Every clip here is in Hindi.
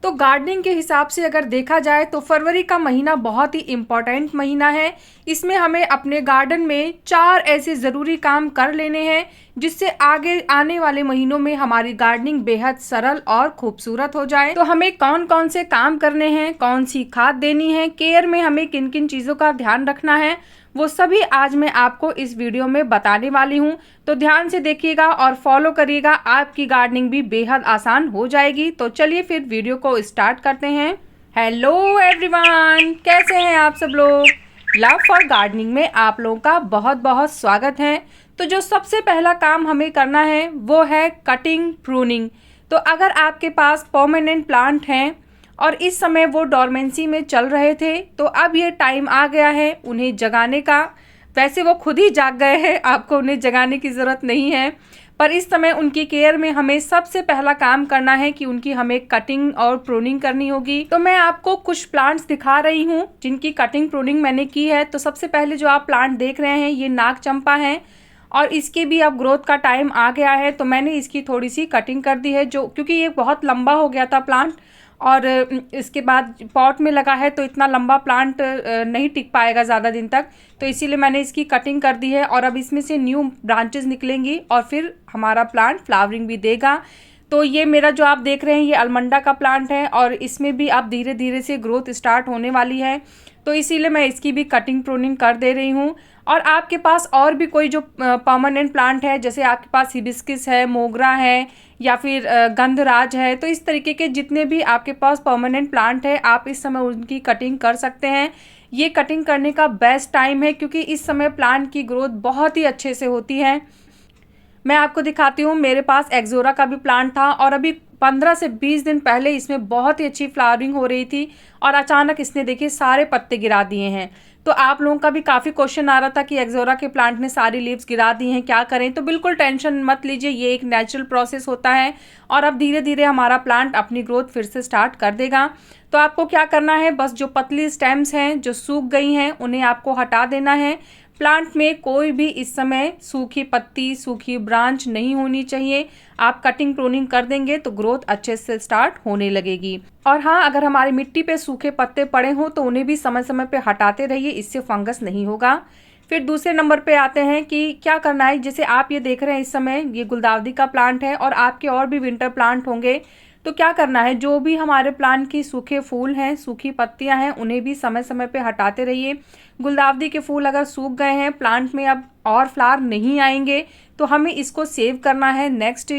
तो गार्डनिंग के हिसाब से अगर देखा जाए तो फरवरी का महीना बहुत ही इम्पॉर्टेंट महीना है। इसमें हमें अपने गार्डन में 4 ऐसे ज़रूरी काम कर लेने हैं जिससे आगे आने वाले महीनों में हमारी गार्डनिंग बेहद सरल और खूबसूरत हो जाए। तो हमें कौन कौन से काम करने हैं, कौन सी खाद देनी है, केयर में हमें किन किन चीज़ों का ध्यान रखना है, वो सभी आज मैं आपको इस वीडियो में बताने वाली हूँ। तो ध्यान से देखिएगा और फॉलो करिएगा, आपकी गार्डनिंग भी बेहद आसान हो जाएगी। तो चलिए फिर वीडियो को स्टार्ट करते हैं। हेलो एवरीवन, कैसे हैं आप सब लोग। लव फॉर गार्डनिंग में आप लोगों का बहुत बहुत स्वागत है। तो जो सबसे पहला काम हमें करना है वो है कटिंग प्रूनिंग। तो अगर आपके पास परमानेंट प्लांट हैं और इस समय वो डॉर्मेंसी में चल रहे थे, तो अब ये टाइम आ गया है उन्हें जगाने का। वैसे वो खुद ही जाग गए हैं, आपको उन्हें जगाने की ज़रूरत नहीं है, पर इस समय उनकी केयर में हमें सबसे पहला काम करना है कि उनकी हमें कटिंग और प्रूनिंग करनी होगी। तो मैं आपको कुछ प्लांट्स दिखा रही हूँ जिनकी कटिंग प्रूनिंग मैंने की है। तो सबसे पहले जो आप प्लांट देख रहे हैं ये नाग चंपा है और इसके भी अब ग्रोथ का टाइम आ गया है, तो मैंने इसकी थोड़ी सी कटिंग कर दी है, जो क्योंकि ये बहुत लंबा हो गया था प्लांट और इसके बाद पॉट में लगा है तो इतना लंबा प्लांट नहीं टिक पाएगा ज़्यादा दिन तक, तो इसीलिए मैंने इसकी कटिंग कर दी है। और अब इसमें से न्यू ब्रांचेस निकलेंगी और फिर हमारा प्लांट फ्लावरिंग भी देगा। तो ये मेरा जो आप देख रहे हैं ये अलमंडा का प्लांट है और इसमें भी अब धीरे धीरे से ग्रोथ स्टार्ट होने वाली है, तो इसीलिए मैं इसकी भी कटिंग प्रूनिंग कर दे रही हूँ। और आपके पास और भी कोई जो परमानेंट प्लांट है, जैसे आपके पास हिबिस्किस है, मोगरा है या फिर गंधराज है, तो इस तरीके के जितने भी आपके पास परमानेंट प्लांट है आप इस समय उनकी कटिंग कर सकते हैं। ये कटिंग करने का बेस्ट टाइम है क्योंकि इस समय प्लांट की ग्रोथ बहुत ही अच्छे से होती है। मैं आपको दिखाती हूँ, मेरे पास एक्सोरा का भी प्लांट था और अभी 15 से 20 दिन पहले इसमें बहुत ही अच्छी फ्लावरिंग हो रही थी और अचानक इसने देखिए सारे पत्ते गिरा दिए हैं। तो आप लोगों का भी काफ़ी क्वेश्चन आ रहा था कि एक्सोरा के प्लांट ने सारी लीव्स गिरा दी हैं, क्या करें। तो बिल्कुल टेंशन मत लीजिए, ये एक नेचुरल प्रोसेस होता है और अब धीरे धीरे हमारा प्लांट अपनी ग्रोथ फिर से स्टार्ट कर देगा। तो आपको क्या करना है, बस जो पतली स्टेम्स हैं जो सूख गई हैं उन्हें आपको हटा देना है। प्लांट में कोई भी इस समय सूखी पत्ती, सूखी ब्रांच नहीं होनी चाहिए। आप कटिंग प्रूनिंग कर देंगे तो ग्रोथ अच्छे से स्टार्ट होने लगेगी। और हाँ, अगर हमारी मिट्टी पे सूखे पत्ते पड़े हों तो उन्हें भी समय समय पे हटाते रहिए, इससे फंगस नहीं होगा। फिर दूसरे नंबर पे आते हैं कि क्या करना है। जैसे आप ये देख रहे हैं इस समय ये गुलदाउदी का प्लांट है और आपके और भी विंटर प्लांट होंगे, तो क्या करना है, जो भी हमारे प्लांट की सूखे फूल हैं, सूखी पत्तियां हैं, उन्हें भी समय समय पे हटाते रहिए। गुलदाउदी के फूल अगर सूख गए हैं, प्लांट में अब और फ्लावर नहीं आएंगे, तो हमें इसको सेव करना है नेक्स्ट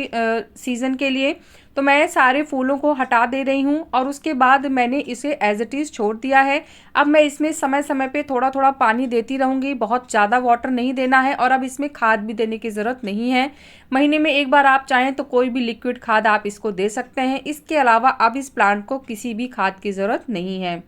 सीज़न के लिए। तो मैं सारे फूलों को हटा दे रही हूँ और उसके बाद मैंने इसे एज इट इज़ छोड़ दिया है। अब मैं इसमें समय समय पे थोड़ा थोड़ा पानी देती रहूँगी, बहुत ज़्यादा वाटर नहीं देना है और अब इसमें खाद भी देने की ज़रूरत नहीं है। महीने में एक बार आप चाहें तो कोई भी लिक्विड खाद आप इसको दे सकते हैं। इसके अलावा अब इस प्लांट को किसी भी खाद की ज़रूरत नहीं है।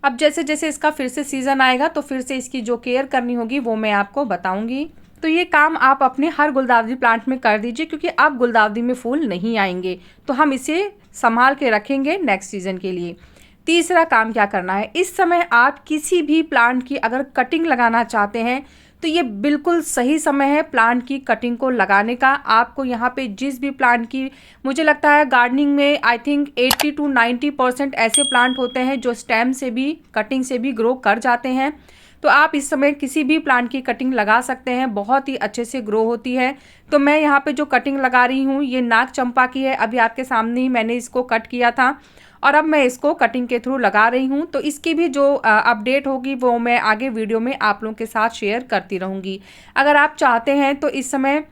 अब जैसे जैसे इसका फिर से सीज़न आएगा तो फिर से इसकी जो केयर करनी होगी वो मैं आपको बताऊंगी। तो ये काम आप अपने हर गुलदाउदी प्लांट में कर दीजिए क्योंकि अब गुलदाउदी में फूल नहीं आएंगे, तो हम इसे संभाल के रखेंगे नेक्स्ट सीज़न के लिए। तीसरा काम क्या करना है, इस समय आप किसी भी प्लांट की अगर कटिंग लगाना चाहते हैं तो ये बिल्कुल सही समय है प्लांट की कटिंग को लगाने का। आपको यहाँ पे जिस भी प्लांट की, मुझे लगता है गार्डनिंग में आई थिंक 80 to 90% ऐसे प्लांट होते हैं जो स्टेम से भी, कटिंग से भी ग्रो कर जाते हैं। तो आप इस समय किसी भी प्लांट की कटिंग लगा सकते हैं, बहुत ही अच्छे से ग्रो होती है। तो मैं यहाँ पे जो कटिंग लगा रही हूँ ये नाग चंपा की है, अभी आपके सामने ही मैंने इसको कट किया था और अब मैं इसको कटिंग के थ्रू लगा रही हूँ। तो इसकी भी जो अपडेट होगी वो मैं आगे वीडियो में आप लोगों के साथ शेयर करती रहूँगी। अगर आप चाहते हैं तो इस समय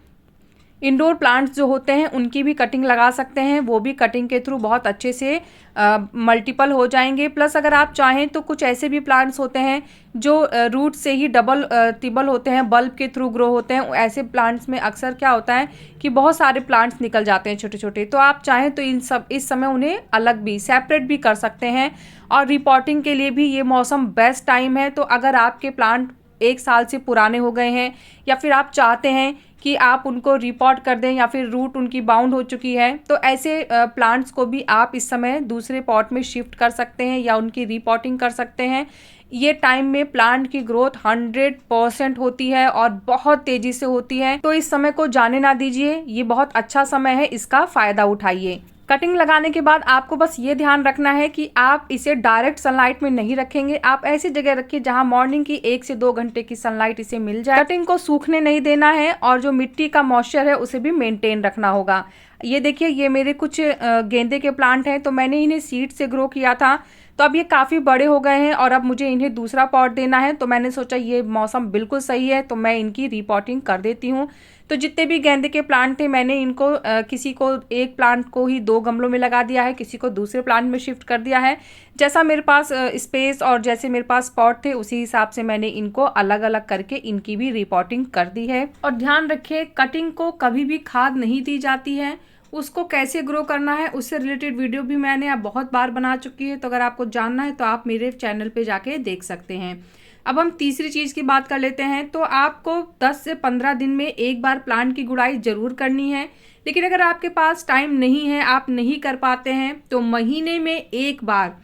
इंडोर प्लांट्स जो होते हैं उनकी भी कटिंग लगा सकते हैं, वो भी कटिंग के थ्रू बहुत अच्छे से मल्टीपल हो जाएंगे। प्लस अगर आप चाहें तो कुछ ऐसे भी प्लांट्स होते हैं जो रूट से ही डबल ट्रिबल होते हैं, बल्ब के थ्रू ग्रो होते हैं। ऐसे प्लांट्स में अक्सर क्या होता है कि बहुत सारे प्लांट्स निकल जाते हैं छोटे छोटे, तो आप चाहें तो इस समय उन्हें अलग भी सेपरेट भी कर सकते हैं। और रिपोर्टिंग के लिए भी ये मौसम बेस्ट टाइम है। तो अगर आपके प्लांट 1 साल से पुराने हो गए हैं या फिर आप चाहते हैं कि आप उनको रिपोर्ट कर दें या फिर रूट उनकी बाउंड हो चुकी है, तो ऐसे प्लांट्स को भी आप इस समय दूसरे पॉट में शिफ्ट कर सकते हैं या उनकी रिपोर्टिंग कर सकते हैं। ये टाइम में प्लांट की ग्रोथ 100% होती है और बहुत तेजी से होती है, तो इस समय को जाने ना दीजिए, ये बहुत अच्छा समय है, इसका फायदा उठाइए। कटिंग लगाने के बाद आपको बस ये ध्यान रखना है कि आप इसे डायरेक्ट सनलाइट में नहीं रखेंगे। आप ऐसी जगह रखिए जहां मॉर्निंग की 1 से 2 घंटे की सनलाइट इसे मिल जाए। कटिंग को सूखने नहीं देना है और जो मिट्टी का मॉइस्चर है उसे भी मेंटेन रखना होगा। ये देखिए, ये मेरे कुछ गेंदे के प्लांट हैं, तो मैंने इन्हें सीड से ग्रो किया था, तो अब ये काफ़ी बड़े हो गए हैं और अब मुझे इन्हें दूसरा पॉट देना है। तो मैंने सोचा ये मौसम बिल्कुल सही है, तो मैं इनकी रीपॉटिंग कर देती हूँ। तो जितने भी गेंदे के प्लांट थे, मैंने इनको किसी को एक प्लांट को ही 2 गमलों में लगा दिया है, किसी को दूसरे प्लांट में शिफ्ट कर दिया है। जैसा मेरे पास स्पेस और जैसे मेरे पास पॉट थे, उसी हिसाब से मैंने इनको अलग अलग करके इनकी भी रिपोर्टिंग कर दी है। और ध्यान रखिए, कटिंग को कभी भी खाद नहीं दी जाती है। उसको कैसे ग्रो करना है उससे रिलेटेड वीडियो भी मैंने अब बहुत बार बना चुकी है, तो अगर आपको जानना है तो आप मेरे चैनल पे जाके देख सकते हैं। अब हम तीसरी चीज़ की बात कर लेते हैं। तो आपको 10 से 15 दिन में एक बार प्लांट की गुड़ाई ज़रूर करनी है, लेकिन अगर आपके पास टाइम नहीं है, आप नहीं कर पाते हैं, तो महीने में एक बार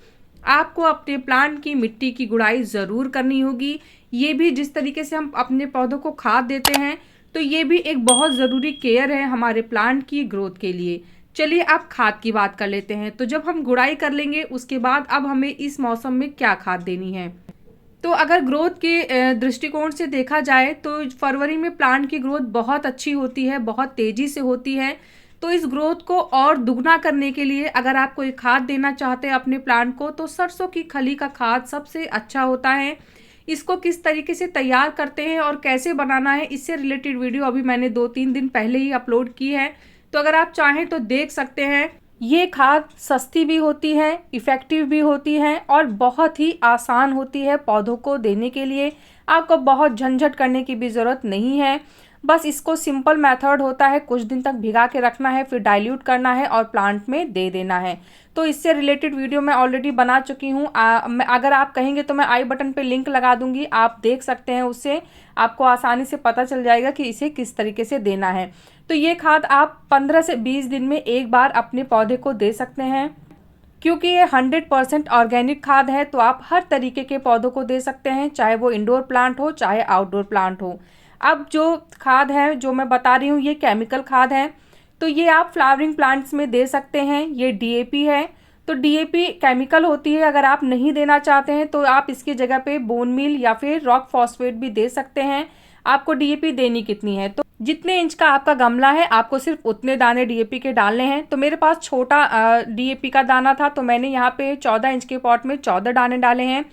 आपको अपने प्लांट की मिट्टी की गुड़ाई ज़रूर करनी होगी। ये भी जिस तरीके से हम अपने पौधों को खाद देते हैं, तो ये भी एक बहुत ज़रूरी केयर है हमारे प्लांट की ग्रोथ के लिए। चलिए अब खाद की बात कर लेते हैं। तो जब हम गुड़ाई कर लेंगे उसके बाद अब हमें इस मौसम में क्या खाद देनी है। तो अगर ग्रोथ के दृष्टिकोण से देखा जाए तो फरवरी में प्लांट की ग्रोथ बहुत अच्छी होती है, बहुत तेज़ी से होती है। तो इस ग्रोथ को और दुगना करने के लिए अगर आप कोई खाद देना चाहते हैं अपने प्लांट को, तो सरसों की खली का खाद सबसे अच्छा होता है। इसको किस तरीके से तैयार करते हैं और कैसे बनाना है, इससे रिलेटेड वीडियो अभी मैंने 2-3 दिन पहले ही अपलोड की है, तो अगर आप चाहें तो देख सकते हैं। ये खाद सस्ती भी होती है, इफ़ेक्टिव भी होती है और बहुत ही आसान होती है पौधों को देने के लिए। आपको बहुत झंझट करने की भी ज़रूरत नहीं है। बस इसको सिंपल मेथड होता है, कुछ दिन तक भिगा के रखना है, फिर डाइल्यूट करना है और प्लांट में दे देना है। तो इससे रिलेटेड वीडियो मैं ऑलरेडी बना चुकी हूँ। अगर आप कहेंगे तो मैं आई बटन पे लिंक लगा दूंगी, आप देख सकते हैं। उससे आपको आसानी से पता चल जाएगा कि इसे किस तरीके से देना है। तो ये खाद आप 15 से 20 दिन में एक बार अपने पौधे को दे सकते हैं। क्योंकि ये 100% ऑर्गेनिक खाद है, तो आप हर तरीके के पौधों को दे सकते हैं, चाहे वो इंडोर प्लांट हो चाहे आउटडोर प्लांट हो। अब जो खाद है जो मैं बता रही हूँ, ये केमिकल खाद है, तो ये आप फ्लावरिंग प्लांट्स में दे सकते हैं। ये डीएपी है, तो डीएपी केमिकल होती है। अगर आप नहीं देना चाहते हैं तो आप इसकी जगह पे बोन मील या फिर रॉक फॉस्फेट भी दे सकते हैं। आपको डीएपी देनी कितनी है, तो जितने इंच का आपका गमला है आपको सिर्फ उतने दाने डीएपी के डालने हैं। तो मेरे पास छोटा डीएपी का दाना था, तो मैंने यहाँ पे 14 इंच के पॉट में 14 दाने डाले हैं।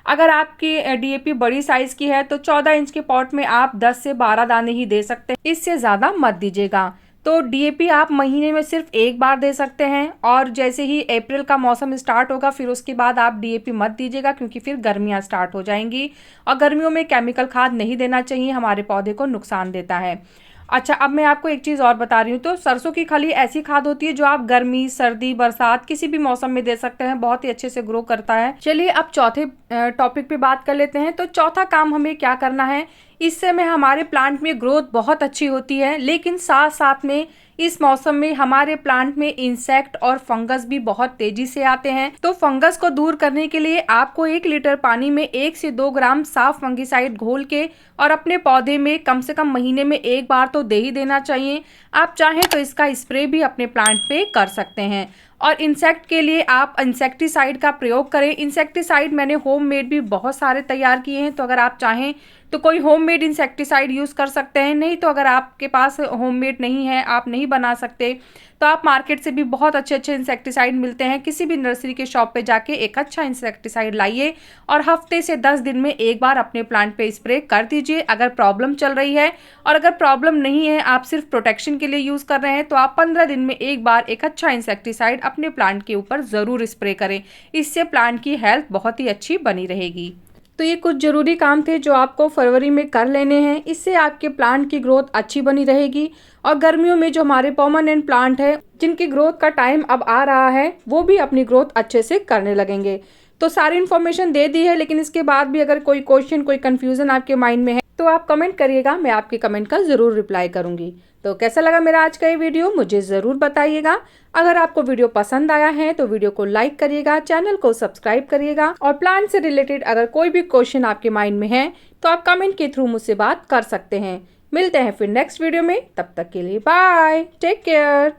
अगर आपकी डीएपी बड़ी साइज़ की है तो 14 इंच के पॉट में आप 10 से 12 दाने ही दे सकते हैं, इससे ज़्यादा मत दीजिएगा। तो डीएपी आप महीने में सिर्फ एक बार दे सकते हैं, और जैसे ही अप्रैल का मौसम स्टार्ट होगा फिर उसके बाद आप डीएपी मत दीजिएगा, क्योंकि फिर गर्मियाँ स्टार्ट हो जाएंगी और गर्मियों में केमिकल खाद नहीं देना चाहिए, हमारे पौधे को नुकसान देता है। अच्छा, अब मैं आपको एक चीज़ और बता रही हूँ। तो सरसों की खली ऐसी खाद होती है जो आप गर्मी, सर्दी, बरसात किसी भी मौसम में दे सकते हैं, बहुत ही अच्छे से ग्रो करता है। चलिए अब चौथे टॉपिक पे बात कर लेते हैं। तो चौथा काम हमें क्या करना है, इससे में हमारे प्लांट में ग्रोथ बहुत अच्छी होती है, लेकिन साथ साथ में इस मौसम में हमारे प्लांट में इंसेक्ट और फंगस भी बहुत तेजी से आते हैं। तो फंगस को दूर करने के लिए आपको 1 लीटर पानी में 1 से 2 ग्राम साफ फंगिसाइड घोल के और अपने पौधे में कम से कम महीने में एक बार तो दे ही देना चाहिए। आप चाहें तो इसका स्प्रे भी अपने प्लांट पे कर सकते हैं। और इंसेक्ट के लिए आप इंसेक्टिसाइड का प्रयोग करें। इंसेक्टिसाइड मैंने होममेड भी बहुत सारे तैयार किए हैं, तो अगर आप चाहें तो कोई होममेड इंसेक्टिसाइड यूज़ कर सकते हैं। नहीं तो अगर आपके पास होममेड नहीं है, आप नहीं बना सकते, तो आप मार्केट से भी बहुत अच्छे अच्छे इंसेक्टिसाइड मिलते हैं। किसी भी नर्सरी के शॉप पे जाके एक अच्छा इंसेक्टिसाइड लाइए और हफ्ते से 10 दिन में एक बार अपने प्लांट पे स्प्रे कर दीजिए अगर प्रॉब्लम चल रही है। और अगर प्रॉब्लम नहीं है, आप सिर्फ प्रोटेक्शन के लिए यूज़ कर रहे हैं, तो आप 15 दिन में एक बार एक अच्छा इंसेक्टिसाइड अपने प्लांट के ऊपर ज़रूर स्प्रे करें। इससे प्लांट की हेल्थ बहुत ही अच्छी बनी रहेगी। तो ये कुछ ज़रूरी काम थे जो आपको फरवरी में कर लेने हैं। इससे आपके प्लांट की ग्रोथ अच्छी बनी रहेगी। और गर्मियों में जो हमारे परमानेंट प्लांट है जिनकी ग्रोथ का टाइम अब आ रहा है, वो भी अपनी ग्रोथ अच्छे से करने लगेंगे। तो सारी इन्फॉर्मेशन दे दी है, लेकिन इसके बाद भी अगर कोई क्वेश्चन, कोई कन्फ्यूज़न आपके माइंड में है तो आप कमेंट करिएगा, मैं आपके कमेंट का ज़रूर रिप्लाई करूँगी। तो कैसा लगा मेरा आज का ये वीडियो, मुझे ज़रूर बताइएगा। अगर आपको वीडियो पसंद आया है तो वीडियो को लाइक करिएगा, चैनल को सब्सक्राइब करिएगा। और प्लांट से रिलेटेड अगर कोई भी क्वेश्चन आपके माइंड में है तो आप कमेंट के थ्रू मुझसे बात कर सकते हैं। मिलते हैं फिर नेक्स्ट वीडियो में, तब तक के लिए बाय, टेक केयर।